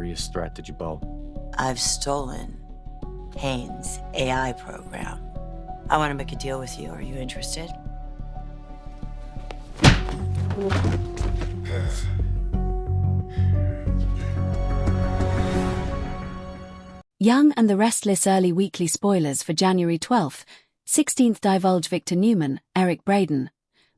serious threat to Jabot. I've stolen Kane's AI program. I want to make a deal with you. Are you interested? Young and the Restless early weekly spoilers for January 12th, 16th divulge Victor Newman, Eric Braeden,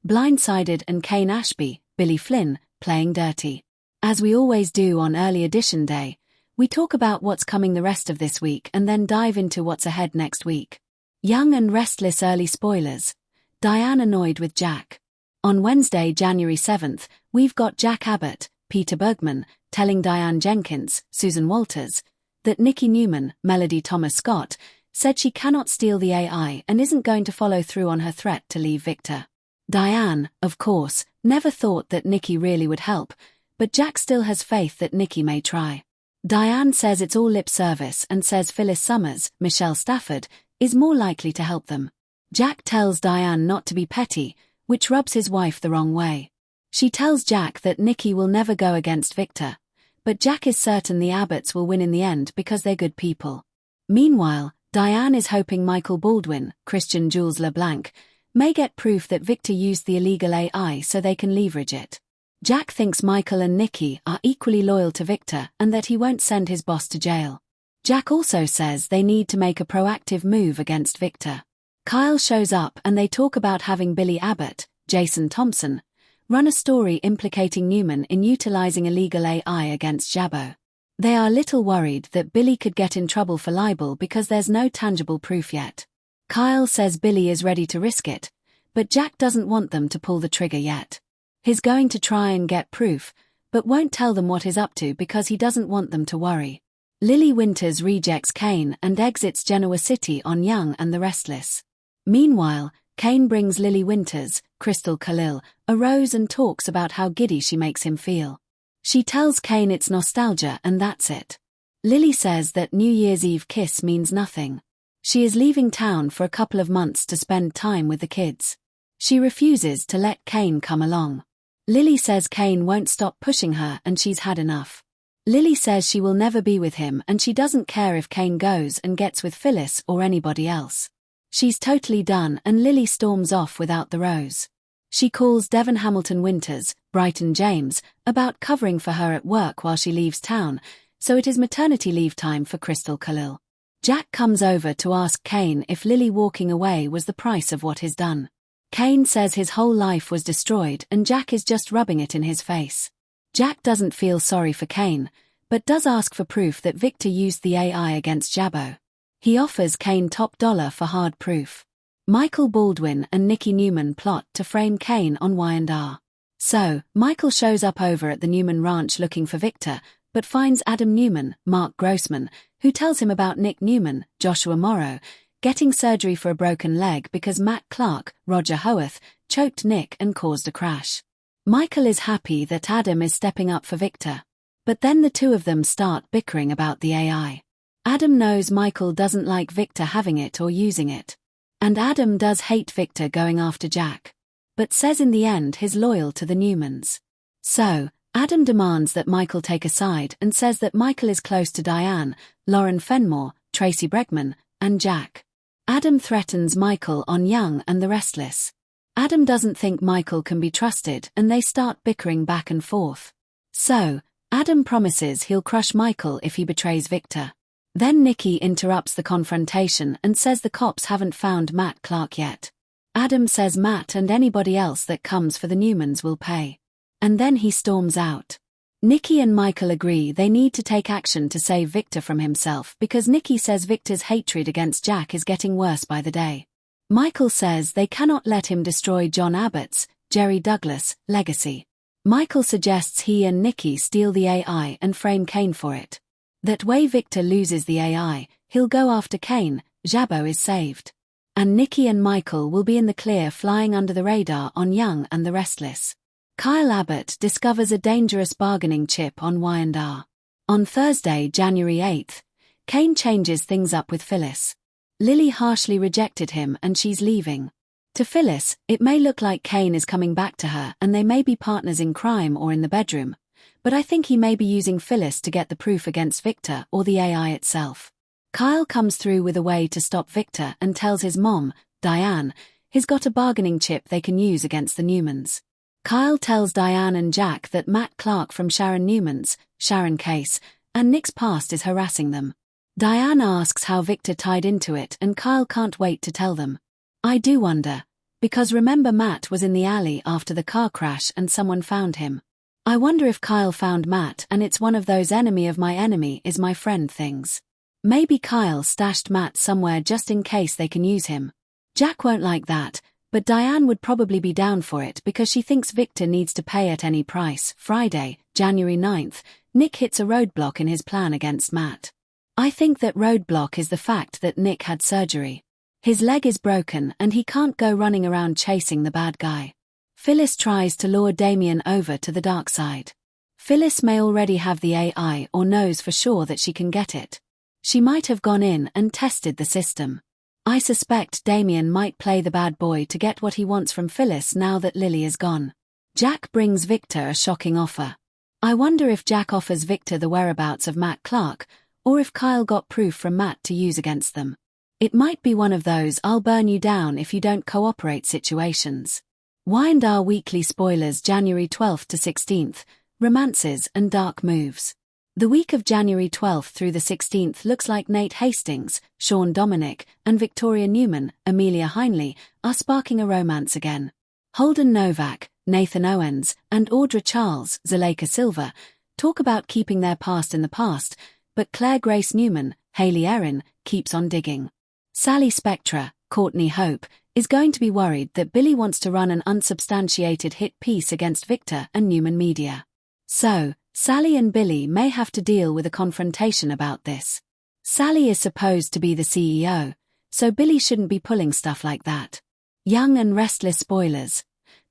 Blindsided and Kane Ashby, Billy Flynn, playing dirty. As we always do on early edition day, we talk about what's coming the rest of this week and then dive into what's ahead next week. Young and Restless early spoilers. Diane annoyed with Jack. On Wednesday, January 7th, we've got Jack Abbott, Peter Bergman, telling Diane Jenkins, Susan Walters, that Nikki Newman, Melody Thomas Scott, said she cannot steal the AI and isn't going to follow through on her threat to leave Victor. Diane, of course, never thought that Nikki really would help, but Jack still has faith that Nikki may try. Diane says it's all lip service and says Phyllis Summers, Michelle Stafford, is more likely to help them. Jack tells Diane not to be petty, which rubs his wife the wrong way. She tells Jack that Nikki will never go against Victor, but Jack is certain the Abbotts will win in the end because they're good people. Meanwhile, Diane is hoping Michael Baldwin, Christian Jules LeBlanc, may get proof that Victor used the illegal AI so they can leverage it. Jack thinks Michael and Nikki are equally loyal to Victor and that he won't send his boss to jail. Jack also says they need to make a proactive move against Victor. Kyle shows up and they talk about having Billy Abbott, Jason Thompson, run a story implicating Newman in utilizing illegal AI against Jabbo. They are a little worried that Billy could get in trouble for libel because there's no tangible proof yet. Kyle says Billy is ready to risk it, but Jack doesn't want them to pull the trigger yet. He's going to try and get proof, but won't tell them what he's up to because he doesn't want them to worry. Lily Winters rejects Kane and exits Genoa City on Young and the Restless. Meanwhile, Kane brings Lily Winters, Crystal Khalil, a rose and talks about how giddy she makes him feel. She tells Kane it's nostalgia and that's it. Lily says that New Year's Eve kiss means nothing. She is leaving town for a couple of months to spend time with the kids. She refuses to let Kane come along. Lily says Kane won't stop pushing her and she's had enough. Lily says she will never be with him and she doesn't care if Kane goes and gets with Phyllis or anybody else. She's totally done and Lily storms off without the rose. She calls Devon Hamilton Winters, Brighton James, about covering for her at work while she leaves town, so it is maternity leave time for Crystal Khalil. Jack comes over to ask Kane if Lily walking away was the price of what he's done. Kane says his whole life was destroyed and Jack is just rubbing it in his face. Jack doesn't feel sorry for Kane, but does ask for proof that Victor used the AI against Jabbo. He offers Kane top dollar for hard proof. Michael Baldwin and Nikki Newman plot to frame Kane on Y&R. So, Michael shows up over at the Newman ranch looking for Victor, but finds Adam Newman, Mark Grossman, who tells him about Nick Newman, Joshua Morrow, getting surgery for a broken leg because Matt Clark, Roger Howarth, choked Nick and caused a crash. Michael is happy that Adam is stepping up for Victor. But then the two of them start bickering about the AI. Adam knows Michael doesn't like Victor having it or using it. And Adam does hate Victor going after Jack. But says in the end he's loyal to the Newmans. So, Adam demands that Michael take a side and says that Michael is close to Diane, Lauren Fenmore, Tracy Bregman, and Jack. Adam threatens Michael on Young and the Restless. Adam doesn't think Michael can be trusted and they start bickering back and forth. So, Adam promises he'll crush Michael if he betrays Victor. Then Nikki interrupts the confrontation and says the cops haven't found Matt Clark yet. Adam says Matt and anybody else that comes for the Newmans will pay. And then he storms out. Nikki and Michael agree they need to take action to save Victor from himself because Nikki says Victor's hatred against Jack is getting worse by the day. Michael says they cannot let him destroy John Abbott's, Jerry Douglas, legacy. Michael suggests he and Nikki steal the AI and frame Kane for it. That way Victor loses the AI, he'll go after Kane, Jabbo is saved. And Nikki and Michael will be in the clear flying under the radar on Young and the Restless. Kyle Abbott discovers a dangerous bargaining chip on Y&R. On Thursday, January 8th, Kane changes things up with Phyllis. Lily harshly rejected him and she's leaving. To Phyllis, it may look like Kane is coming back to her and they may be partners in crime or in the bedroom, But I think he may be using Phyllis to get the proof against Victor or the AI itself. Kyle comes through with a way to stop Victor and tells his mom, Diane, he's got a bargaining chip they can use against the Newmans. Kyle tells Diane and Jack that Matt Clark from Sharon Newman's Sharon case and Nick's past is harassing them. Diane asks how Victor tied into it, and Kyle can't wait to tell them. I do wonder, because remember Matt was in the alley after the car crash and someone found him. I wonder if Kyle found Matt and it's one of those enemy of my enemy is my friend things. Maybe Kyle stashed Matt somewhere just in case they can use him. Jack won't like that, but Diane would probably be down for it because she thinks Victor needs to pay at any price. Friday, January 9th, Nick hits a roadblock in his plan against Matt. I think that roadblock is the fact that Nick had surgery. His leg is broken and he can't go running around chasing the bad guy. Phyllis tries to lure Damien over to the dark side. Phyllis may already have the AI or knows for sure that she can get it. She might have gone in and tested the system. I suspect Damien might play the bad boy to get what he wants from Phyllis now that Lily is gone. Jack brings Victor a shocking offer. I wonder if Jack offers Victor the whereabouts of Matt Clark, or if Kyle got proof from Matt to use against them. It might be one of those I'll burn you down if you don't cooperate situations. Y&R Weekly Spoilers January 12th to 16th, Romances and Dark Moves. The week of January 12th through the 16th looks like Nate Hastings, Sean Dominic, and Victoria Newman, Amelia Heinley, are sparking a romance again. Holden Novak, Nathan Owens, and Audra Charles, Zuleika Silva, talk about keeping their past in the past, but Claire Grace Newman, Hayley Erin, keeps on digging. Sally Spectra, Courtney Hope, is going to be worried that Billy wants to run an unsubstantiated hit piece against Victor and Newman Media. So, Sally and Billy may have to deal with a confrontation about this. Sally is supposed to be the CEO, so Billy shouldn't be pulling stuff like that. Young and Restless spoilers.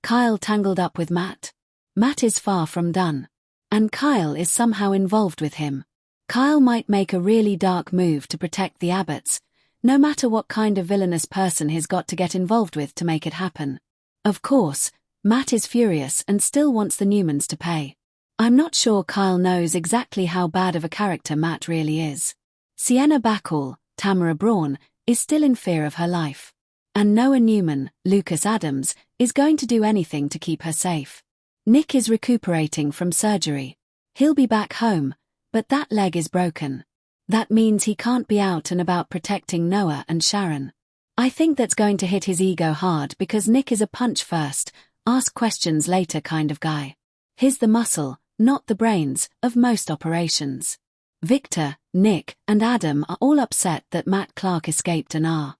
Kyle tangled up with Matt. Matt is far from done. And Kyle is somehow involved with him. Kyle might make a really dark move to protect the Abbotts, no matter what kind of villainous person he's got to get involved with to make it happen. Of course, Matt is furious and still wants the Newmans to pay. I'm not sure Kyle knows exactly how bad of a character Matt really is. Sienna Bacall, Tamara Braun, is still in fear of her life. And Noah Newman, Lucas Adams, is going to do anything to keep her safe. Nick is recuperating from surgery. He'll be back home, but that leg is broken. That means he can't be out and about protecting Noah and Sharon. I think that's going to hit his ego hard because Nick is a punch first, ask questions later kind of guy. He's the muscle, not the brains, of most operations. Victor, Nick, and Adam are all upset that Matt Clark escaped and are